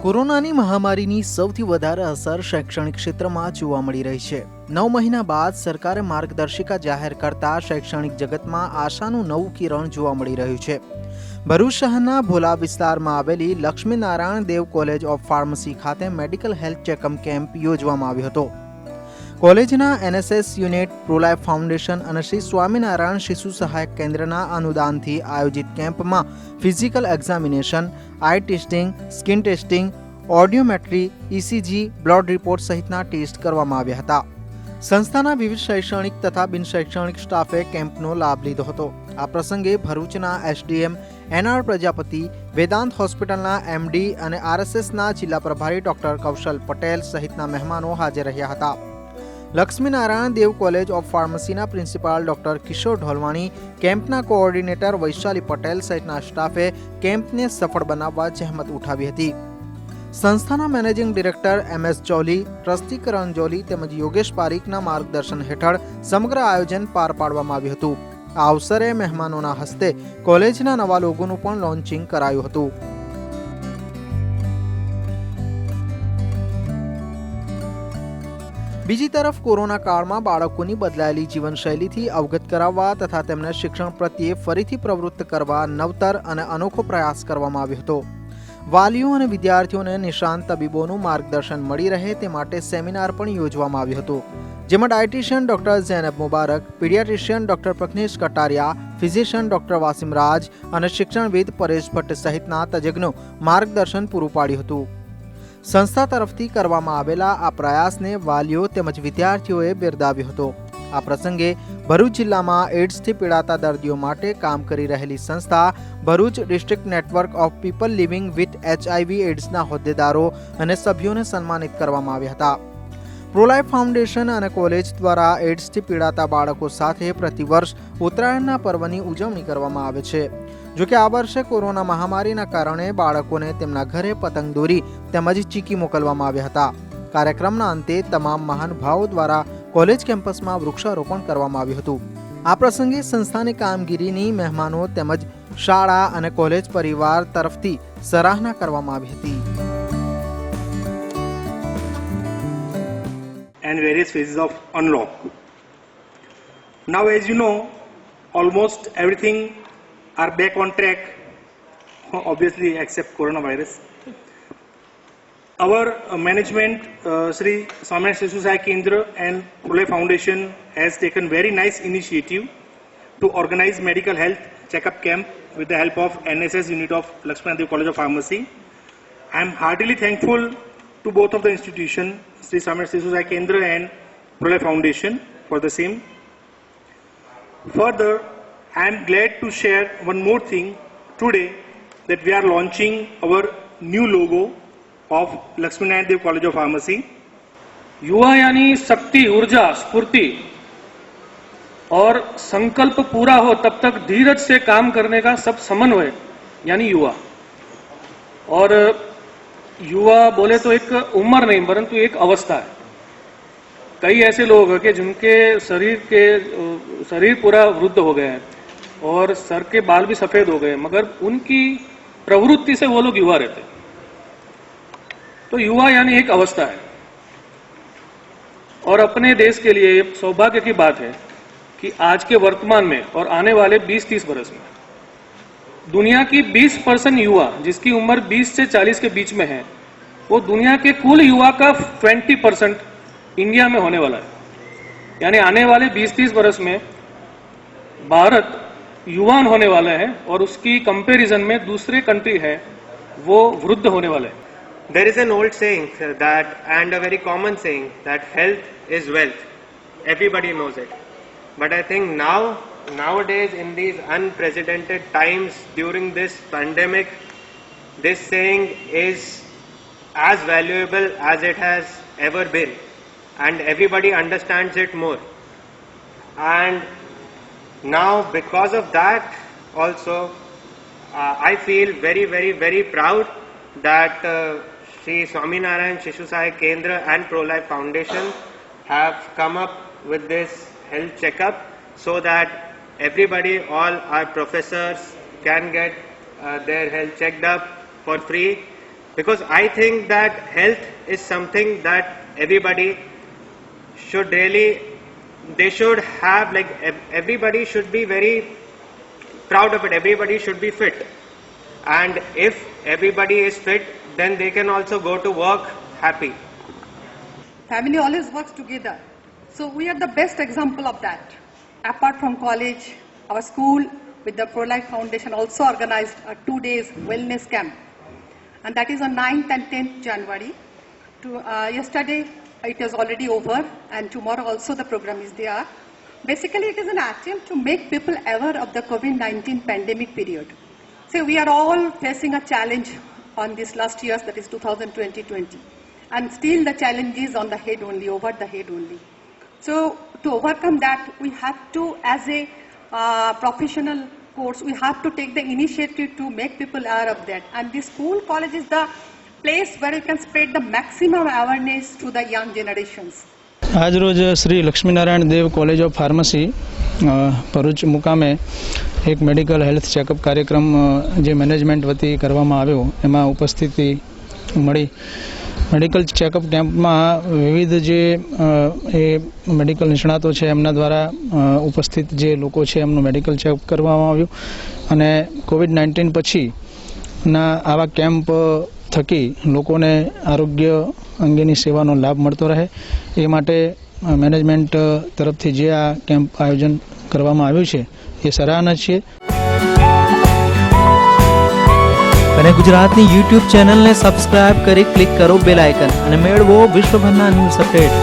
કોરોનાની મહામારીની સૌથી વધારે અસર શૈક્ષણિક ક્ષેત્રમાં જોવા મળી રહી છે। 9 મહિના બાદ સરકારે માર્ગદર્શિકા જાહેર કરતા શૈક્ષણિક જગતમાં આશાનું નવું કિરણ જોવા મળી રહ્યું છે। ભરૂચ શહેરના ભોલા વિસ્તારમાં આવેલી Laxminarayan Dev college of pharmacy ખાતે મેડિકલ હેલ્થ ચેકઅપ કેમ્પ યોજવામાં આવ્યો હતો। કોલેજના એનએસએસ યુનિટ, પ્રોલાઇફ ફાઉન્ડેશન અને શ્રી સ્વામિનારાયણ શિશુ સહાયક કેન્દ્રના અનુદાનથી આયોજિત કેમ્પમાં physical examination, eye testing, skin testing, audiometry, ECG, blood report સહિતના ટેસ્ટ કરવામાં આવ્યા હતા। સંસ્થાના વિવિધ શૈક્ષણિક તથા બિન શૈક્ષણિક સ્ટાફે કેમ્પનો લાભ લીધો હતો। આ પ્રસંગે ભરૂચના એસડીએમ એનઆર પ્રજાપતિ, વેદાંત હોસ્પિટલના એમડી અને આરએસએસના જિલ્લા પ્રભારી ડોક્ટર કૌશલ પટેલ સહિતના મહેમાનો હાજર રહ્યા હતા। લક્ષ્મીનારાયણ દેવ કોલેજ ઓફ ફાર્મસીના પ્રિન્સિપાલ ડોક્ટર કિશોર ઢોલવાણી, કેમ્પના કોઓર્ડિનેટર વૈશાલી પટેલ સહિતના સ્ટાફે કેમ્પને સફળ બનાવવા જહેમત ઉઠાવી હતી। સંસ્થાના managing director MS Jolly, trustee Karan Jolly તેમજ યોગેશ પારીકના માર્ગદર્શન હેઠળ સમગ્ર આયોજન પાર પાડવામાં આવ્યું હતું। આ અવસરે મહેમાનોના હસ્તે કોલેજના નવા લોગોનું પણ લોન્ચિંગ કરાયું હતું। બીજી તરફ કોરોના કાળમાં બાળકોની બદલાયેલી જીવનશૈલીથી અવગત કરાવવા તથા તેમને શિક્ષણ પ્રત્યે ફરીથી પ્રવૃત્ત કરવા નવતર અને અનોખો પ્રયાસ કરવામાં આવ્યો હતો। વાલીઓ અને વિદ્યાર્થીઓને નિષ્ણાંત તબીબોનું માર્ગદર્શન મળી રહે તે માટે સેમિનાર પણ યોજવામાં આવ્યો હતો, જેમાં dietitian doctor Zainab Mubarak, paediatrician doctor Pragnesh Kataria, physician doctor Wasim Raj અને શિક્ષણવિદ પરેશ ભટ્ટ સહિતના તજજ્ઞો માર્ગદર્શન પૂરું પાડ્યું હતું। સંસ્થા તરફથી કરવામાં આવેલા આ પ્રયાસને વાલીઓ તેમજ વિદ્યાર્થીઓએ બિરદાવ્યો હતો। આ પ્રસંગે ભરૂચ જિલ્લામાં એઇડ્સથી પીડાતા દર્દીઓ માટે કામ કરી રહેલી સંસ્થા Bharuch district network of people living with HIV એઇડ્સના હોદ્દેદારો અને સભ્યોને સન્માનિત કરવામાં આવ્યા હતા। પ્રોલાઇફ ફાઉન્ડેશન અને કોલેજ દ્વારા એઇડ્સથી પીડાતા બાળકો સાથે પ્રતિવર્ષ ઉત્તરાયણના પર્વની ઉજવણી કરવામાં આવે છે। જોકે આ વર્ષે કોરોના મહામારીના કારણે બાળકોને તેમના ઘરે પતંગ દોરી તેમજ ચીકી મોકલવામાં આવ્યા હતા। કાર્યક્રમના અંતે તમામ મહાનુભાવો દ્વારા કોલેજ કેમ્પસમાં વૃક્ષારોપણ કરવામાં આવ્યું હતું। આ પ્રસંગે સંસ્થાની કામગીરીની મહેમાનો તેમજ શાળા અને કોલેજ પરિવાર તરફથી સરાહના કરવામાં આવી હતી। And various phases of unlock. Now, as you know, almost everything are back on track, obviously except coronavirus. Our management, Sri Swaminaarayan Shishu Sahayak Kendra and Prolay Foundation has taken very nice initiative to organize medical health checkup camp with the help of NSS unit of Lakshmanadev College of Pharmacy. I am heartily thankful to both of the institutions, Sri Swaminaarayan Shishu Sahayak Kendra and Prolay Foundation, for the same. Further, I am glad to share one more thing today, that we are launching our new logo of Lakshmanadev Dev College of Pharmacy. युवा यानी शक्ति, ऊर्जा, स्फूर्ति और संकल्प पूरा हो तब तक धीरज से काम करने का सब समन्वय यानी युवा। और युवा बोले तो एक उम्र नहीं परंतु एक अवस्था है। कई ऐसे लोग हैं कि जिनके शरीर पूरा वृद्ध हो गए हैं और सर के बाल भी सफेद हो गए, मगर उनकी प्रवृत्ति से वो लोग युवा रहते हैं। तो युवा यानी एक अवस्था है। और अपने देश के लिए सौभाग्य की बात है कि आज के वर्तमान में और आने वाले 20-30 वर्ष में दुनिया की 20% युवा, जिसकी उम्र 20 से 40 के बीच में है, वो दुनिया के कुल युवा का 20% इंडिया में होने वाला है। यानी आने वाले 20-30 वर्ष में भारत युवान होने वाला है और उसकी कंपैरिजन में दूसरे कंट्री है वो वृद्ध होने वाले हैं। There is an old saying that, and a very common saying, that health is wealth. Everybody knows it. But I think nowadays in these unprecedented times during this pandemic, this saying is as valuable as it has ever been, and everybody understands it more. And now because of that also, I feel very, very, very proud that Sri Swaminarayan Shishu Sahayak Kendra and Prolife Foundation have come up with this health checkup so that everybody, all our professors can get their health checked up for free because I think that health is something that everybody should really, they should have, like, everybody should be very proud of it. Everybody should be fit. And if everybody is fit, then they can also go to work happy. Family always works together. So we are the best example of that. Apart from college, our school with the Pro-Life Foundation also organized a 2 days wellness camp. And that is on 9th and 10th January. Yesterday it is already over, and tomorrow also the program is there. Basically it is an attempt to make people aware of the COVID-19 pandemic period. So we are all facing a challenge on this last year, that is 2020. And still the challenge is on the head only, over the head only. So to overcome that, we have to, as a professional course, we have to take the initiative to make people aware of that. And the school, college is the place where you can spread the maximum awareness to the young generations. આજ રોજ Shri Laxminarayan Dev college of pharmacy Bharuch મુકામે એક medical health checkup કાર્યક્રમ જે management વતી કરવામાં આવ્યો એમાં ઉપસ્થિતિ મળી. મેડિકલ ચેકઅપ કેમ્પમાં વિવિધ જે એ મેડિકલ નિષ્ણાતો છે એમના દ્વારા ઉપસ્થિત જે લોકો છે એમનું મેડિકલ ચેકઅપ કરવામાં આવ્યું અને કોવિડ-19 પછીના આવા કેમ્પ થકી લોકોને આરોગ્ય અંગેની સેવાનો લાભ મળતો રહે એ માટે મેનેજમેન્ટ તરફથી જે આ કેમ્પ આયોજન કરવામાં આવ્યું છે એ સરાહના છે. અને ગુજરાતની યુટ્યુબ ચેનલને સબસ્ક્રાઇબ કરી ક્લિક કરો બેલ આઇકન અને મેળવો વિશ્વભરના ન્યૂઝ અપડેટ.